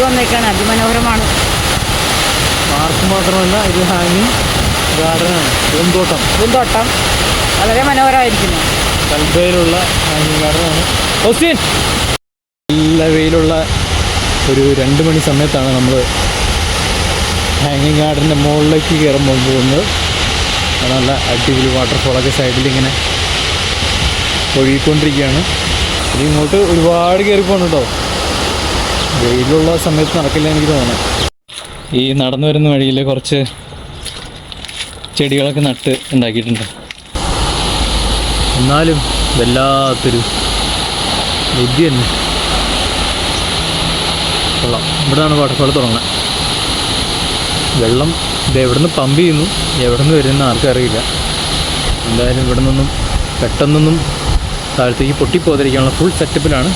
വന്നേക്കാണ്, അതിമനോഹരമാണ്. Park മാത്രമല്ല, ഇത് ഹാങ്ങിങ് ഗാർഡനാണ്. പൂന്തോട്ടം വളരെ മനോഹരമായിരിക്കുന്നു. കൽബയിലുള്ള ഹാങ്ങിങ് ഗാർഡനാണ്. ഹുസൈൻ നല്ല വെയിലുള്ള ഒരു 2 മണി സമയത്താണ് നമ്മൾ ഹാങ്ങിങ് ഗാർഡൻ്റെ മുകളിലേക്ക് കയറുമ്പോൾ പോകുന്നത്. നല്ല അടിപൊളി വാട്ടർഫോളൊക്കെ സൈഡിൽ ഇങ്ങനെ ഒഴുകിക്കൊണ്ടിരിക്കുകയാണ്. ഇനി ഇങ്ങോട്ട് ഒരുപാട് കയറി പോകണം കേട്ടോ. വെയിലുള്ള സമയത്ത് നടക്കില്ല എനിക്ക് തോന്നുന്നു. ഈ നടന്നു വരുന്ന വഴിയിൽ കുറച്ച് ചെടികളൊക്കെ നട്ട് ഉണ്ടാക്കിയിട്ടുണ്ട്. എന്നാലും വല്ലാത്തൊരു ബുദ്ധി തന്നെ. കൊള്ളാം. ഇവിടെയാണ് വാട്ടർഫാൾ തുടങ്ങുന്നത്. വെള്ളം ഇത് എവിടെ നിന്ന് പമ്പ് ചെയ്യുന്നു, എവിടെ നിന്ന് വരുന്ന ആർക്കും അറിയില്ല. എന്തായാലും ഇവിടെ നിന്നും പെട്ടെന്നൊന്നും താഴത്തേക്ക് പൊട്ടിപ്പോകാതിരിക്കാനുള്ള ഫുൾ സെറ്റപ്പിലാണ്